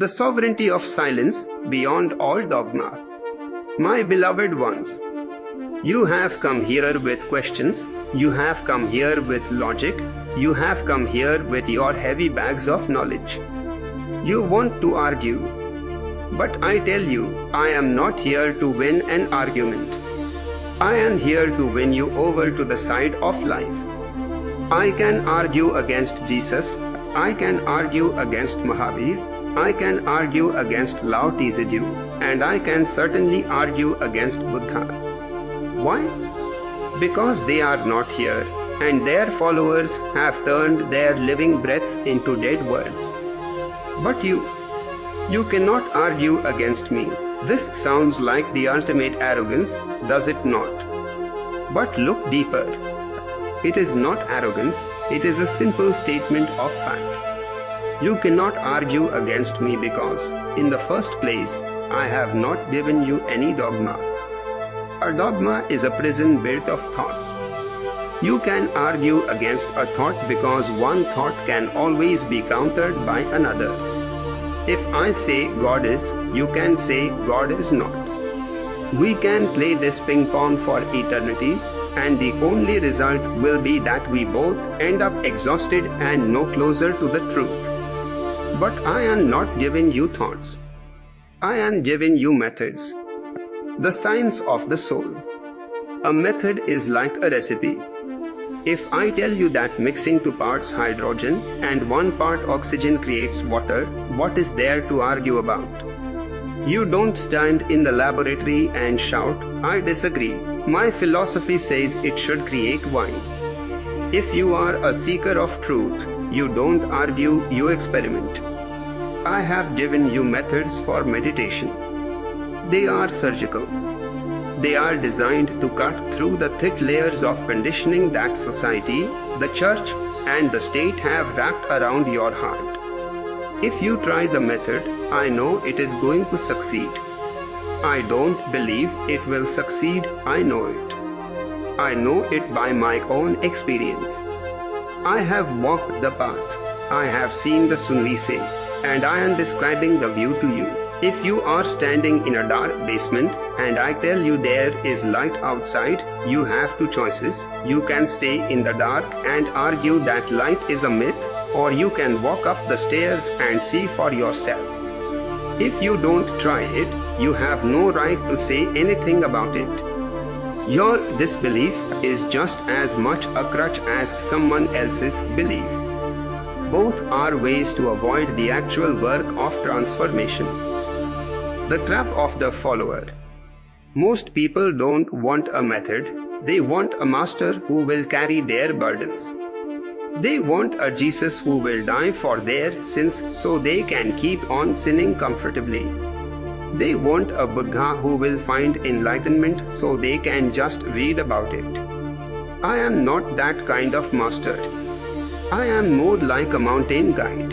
The sovereignty of silence beyond all dogma. My beloved ones, you have come here with questions, you have come here with logic, you have come here with your heavy bags of knowledge. You want to argue, but I tell you, I am not here to win an argument. I am here to win you over to the side of life. I can argue against Jesus, I can argue against Mahavir, I can argue against Lao Tzu, and I can certainly argue against Buddha. Why? Because they are not here, and their followers have turned their living breaths into dead words. But you cannot argue against me. This sounds like the ultimate arrogance, does it not? But look deeper. It is not arrogance, it is a simple statement of fact. You cannot argue against me because, in the first place, I have not given you any dogma. A dogma is a prison built of thoughts. You can argue against a thought because one thought can always be countered by another. If I say God is, you can say God is not. We can play this ping pong for eternity, and the only result will be that we both end up exhausted and no closer to the truth. But I am not giving you thoughts. I am giving you methods. The science of the soul. A method is like a recipe. If I tell you that mixing 2 parts hydrogen and 1 part oxygen creates water, what is there to argue about? You don't stand in the laboratory and shout, I disagree. My philosophy says it should create wine. If you are a seeker of truth, you don't argue, you experiment. I have given you methods for meditation. They are surgical. They are designed to cut through the thick layers of conditioning that society, the church, and the state have wrapped around your heart. If you try the method, I know it is going to succeed. I don't believe it will succeed, I know it. I know it by my own experience. I have walked the path. I have seen the sunrise, and I am describing the view to you. If you are standing in a dark basement and I tell you there is light outside, you have 2 choices. You can stay in the dark and argue that light is a myth, or you can walk up the stairs and see for yourself. If you don't try it, you have no right to say anything about it. Your disbelief is just as much a crutch as someone else's belief. Both are ways to avoid the actual work of transformation. The trap of the follower. Most people don't want a method, they want a master who will carry their burdens. They want a Jesus who will die for their sins so they can keep on sinning comfortably. They want a Buddha who will find enlightenment so they can just read about it. I am not that kind of master. I am more like a mountain guide.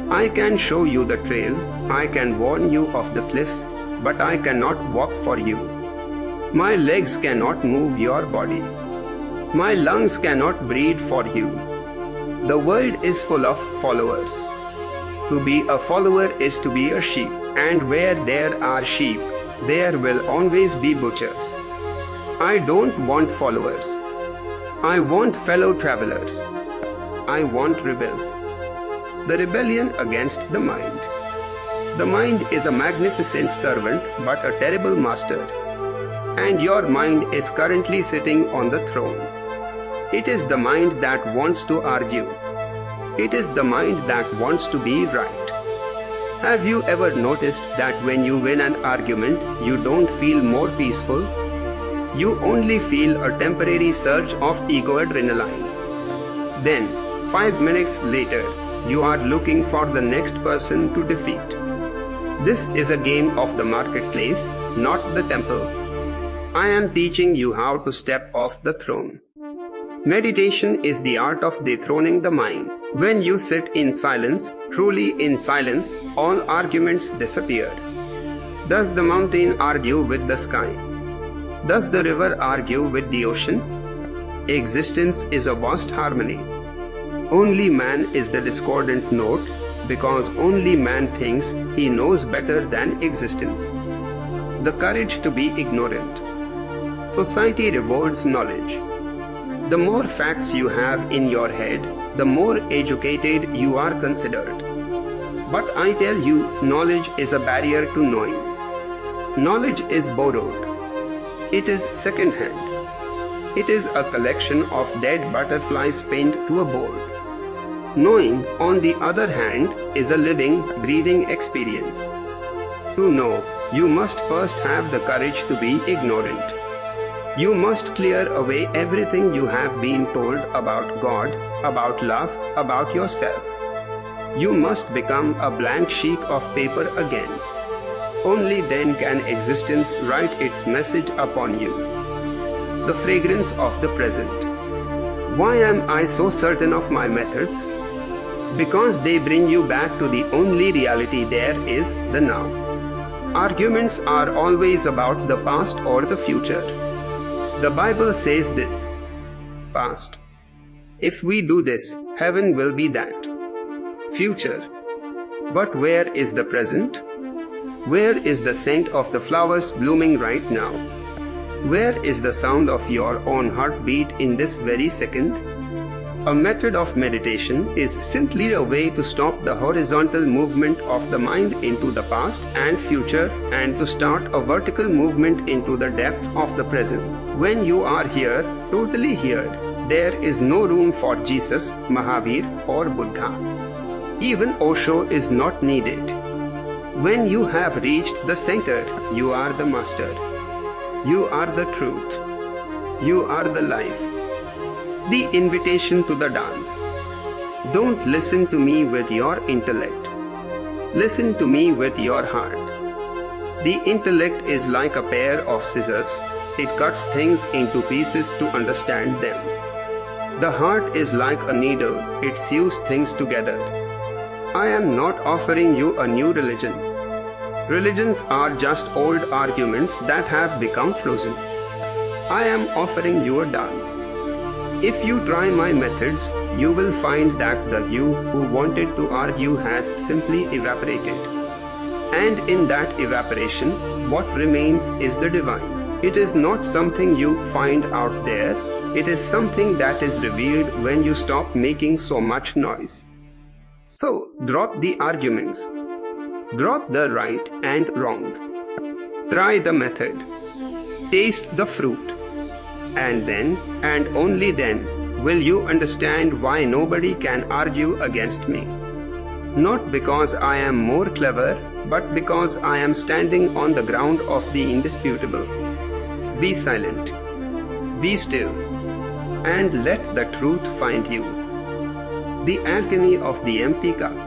I can show you the trail, I can warn you of the cliffs, but I cannot walk for you. My legs cannot move your body. My lungs cannot breathe for you. The world is full of followers. To be a follower is to be a sheep, and where there are sheep, there will always be butchers. I don't want followers. I want fellow travelers. I want rebels. The rebellion against the mind. The mind is a magnificent servant but a terrible master. And your mind is currently sitting on the throne. It is the mind that wants to argue. It is the mind that wants to be right. Have you ever noticed that when you win an argument, you don't feel more peaceful? You only feel a temporary surge of ego adrenaline. Then, 5 minutes later, you are looking for the next person to defeat. This is a game of the marketplace, not the temple. I am teaching you how to step off the throne. Meditation is the art of dethroning the mind. When you sit in silence, truly in silence, all arguments disappear. Does the mountain argue with the sky? Does the river argue with the ocean? Existence is a vast harmony. Only man is the discordant note, because only man thinks he knows better than existence. The courage to be ignorant. Society rewards knowledge. The more facts you have in your head, the more educated you are considered. But I tell you, knowledge is a barrier to knowing. Knowledge is borrowed. It is second-hand. It is a collection of dead butterflies pinned to a board. Knowing, on the other hand, is a living, breathing experience. To know, you must first have the courage to be ignorant. You must clear away everything you have been told about God, about love, about yourself. You must become a blank sheet of paper again. Only then can existence write its message upon you. The fragrance of the present. Why am I so certain of my methods? Because they bring you back to the only reality there is, the now. Arguments are always about the past or the future. The Bible says this: past. If we do this, heaven will be that. Future. But where is the present? Where is the scent of the flowers blooming right now? Where is the sound of your own heartbeat in this very second? A method of meditation is simply a way to stop the horizontal movement of the mind into the past and future and to start a vertical movement into the depth of the present. When you are here, totally here, there is no room for Jesus, Mahavir or Buddha. Even Osho is not needed. When you have reached the center, you are the master. You are the truth. You are the life. The invitation to the dance. Don't listen to me with your intellect. Listen to me with your heart. The intellect is like a pair of scissors. It cuts things into pieces to understand them. The heart is like a needle. It sews things together. I am not offering you a new religion. Religions are just old arguments that have become frozen. I am offering you a dance. If you try my methods, you will find that the you who wanted to argue has simply evaporated. And in that evaporation, what remains is the divine. It is not something you find out there. It is something that is revealed when you stop making so much noise. So, drop the arguments. Drop the right and wrong. Try the method. Taste the fruit. And then, and only then, will you understand why nobody can argue against me. Not because I am more clever, but because I am standing on the ground of the indisputable. Be silent. Be still. And let the truth find you. The alchemy of the empty cup.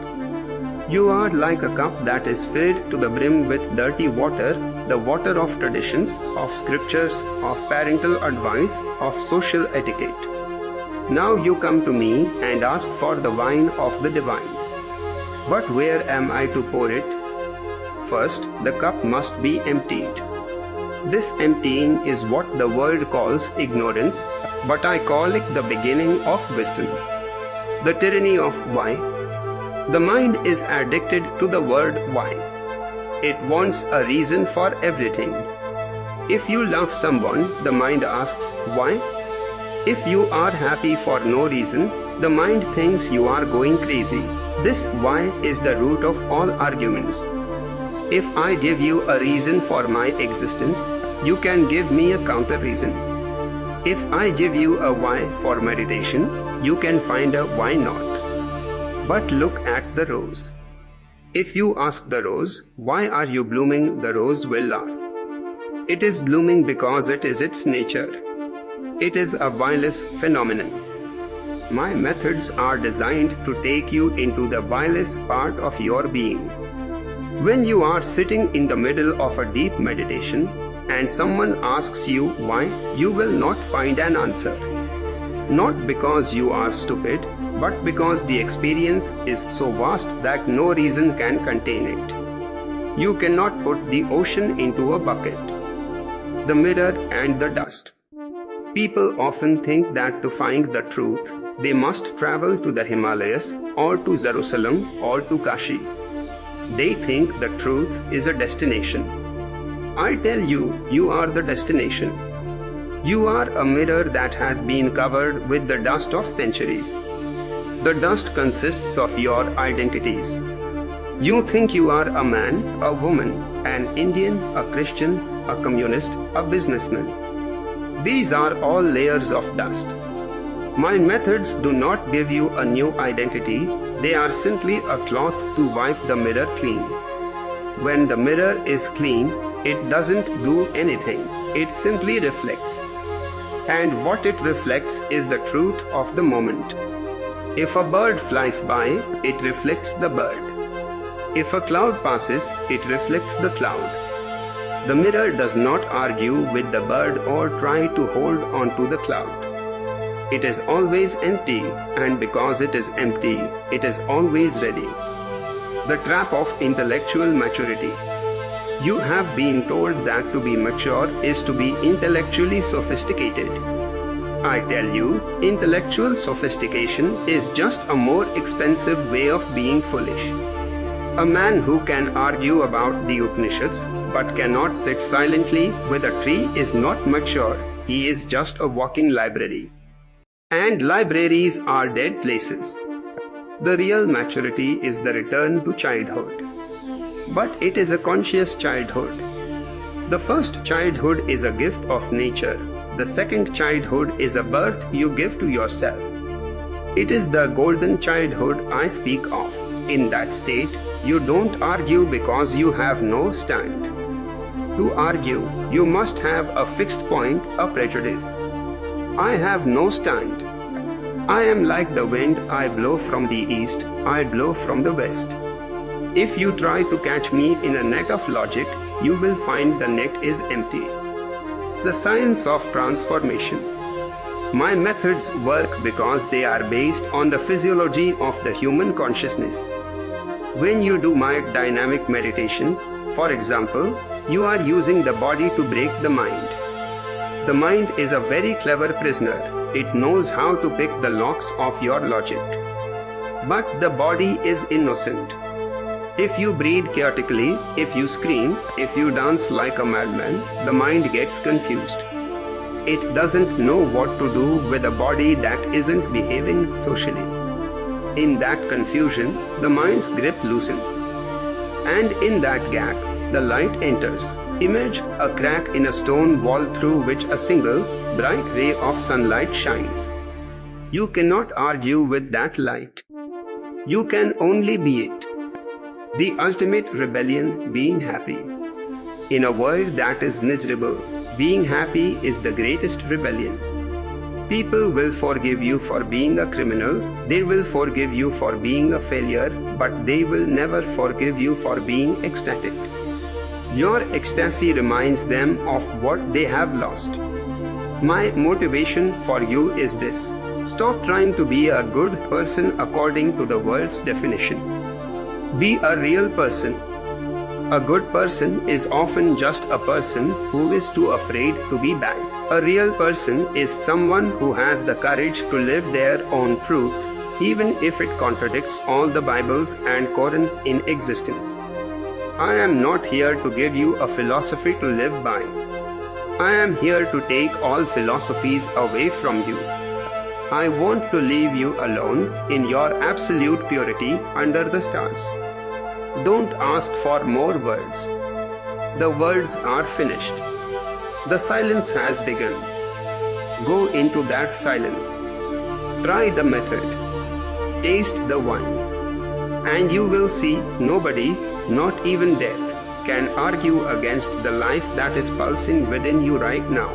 You are like a cup that is filled to the brim with dirty water, the water of traditions, of scriptures, of parental advice, of social etiquette. Now you come to me and ask for the wine of the divine. But where am I to pour it? First, the cup must be emptied. This emptying is what the world calls ignorance, but I call it the beginning of wisdom. The tyranny of why. The mind is addicted to the word why. It wants a reason for everything. If you love someone, the mind asks why. If you are happy for no reason, the mind thinks you are going crazy. This why is the root of all arguments. If I give you a reason for my existence, you can give me a counter reason. If I give you a why for meditation, you can find a why not. But look at the rose. If you ask the rose, why are you blooming, the rose will laugh. It is blooming because it is its nature. It is a wireless phenomenon. My methods are designed to take you into the wireless part of your being. When you are sitting in the middle of a deep meditation and someone asks you why, you will not find an answer. Not because you are stupid, but because the experience is so vast that no reason can contain it. You cannot put the ocean into a bucket, the mirror and the dust. People often think that to find the truth, They must travel to the Himalayas or to Jerusalem or to Kashi. They think the truth is a destination. I tell you, you are the destination. You are a mirror that has been covered with the dust of centuries. The dust consists of your identities. You think you are a man, a woman, an Indian, a Christian, a communist, a businessman. These are all layers of dust. My methods do not give you a new identity, they are simply a cloth to wipe the mirror clean. When the mirror is clean, it doesn't do anything, it simply reflects. And what it reflects is the truth of the moment. If a bird flies by, it reflects the bird. If a cloud passes, it reflects the cloud. The mirror does not argue with the bird or try to hold on to the cloud. It is always empty, and because it is empty, it is always ready. The trap of intellectual maturity. You have been told that to be mature is to be intellectually sophisticated. I tell you, intellectual sophistication is just a more expensive way of being foolish. A man who can argue about the Upanishads but cannot sit silently with a tree is not mature, he is just a walking library. And libraries are dead places. The real maturity is the return to childhood. But it is a conscious childhood. The first childhood is a gift of nature. The second childhood is a birth you give to yourself. It is the golden childhood I speak of. In that state, you don't argue because you have no stand. To argue, you must have a fixed point, a prejudice. I have no stand. I am like the wind, I blow from the east, I blow from the west. If you try to catch me in a net of logic, you will find the net is empty. The science of transformation. My methods work because they are based on the physiology of the human consciousness. When you do my dynamic meditation, for example, you are using the body to break the mind. The mind is a very clever prisoner. It knows how to pick the locks of your logic. But the body is innocent. If you breathe chaotically, if you scream, if you dance like a madman, the mind gets confused. It doesn't know what to do with a body that isn't behaving socially. In that confusion, the mind's grip loosens. And in that gap, the light enters. Image a crack in a stone wall through which a single, bright ray of sunlight shines. You cannot argue with that light. You can only be it. The ultimate rebellion, being happy. In a world that is miserable, being happy is the greatest rebellion. People will forgive you for being a criminal, they will forgive you for being a failure, but they will never forgive you for being ecstatic. Your ecstasy reminds them of what they have lost. My motivation for you is this: stop trying to be a good person according to the world's definition. Be a real person. A good person is often just a person who is too afraid to be bad. A real person is someone who has the courage to live their own truth, even if it contradicts all the Bibles and Qurans in existence. I am not here to give you a philosophy to live by. I am here to take all philosophies away from you. I want to leave you alone in your absolute purity under the stars. Don't ask for more words. The words are finished. The silence has begun. Go into that silence. Try the method. Taste the wine. And you will see nobody, not even death, can argue against the life that is pulsing within you right now.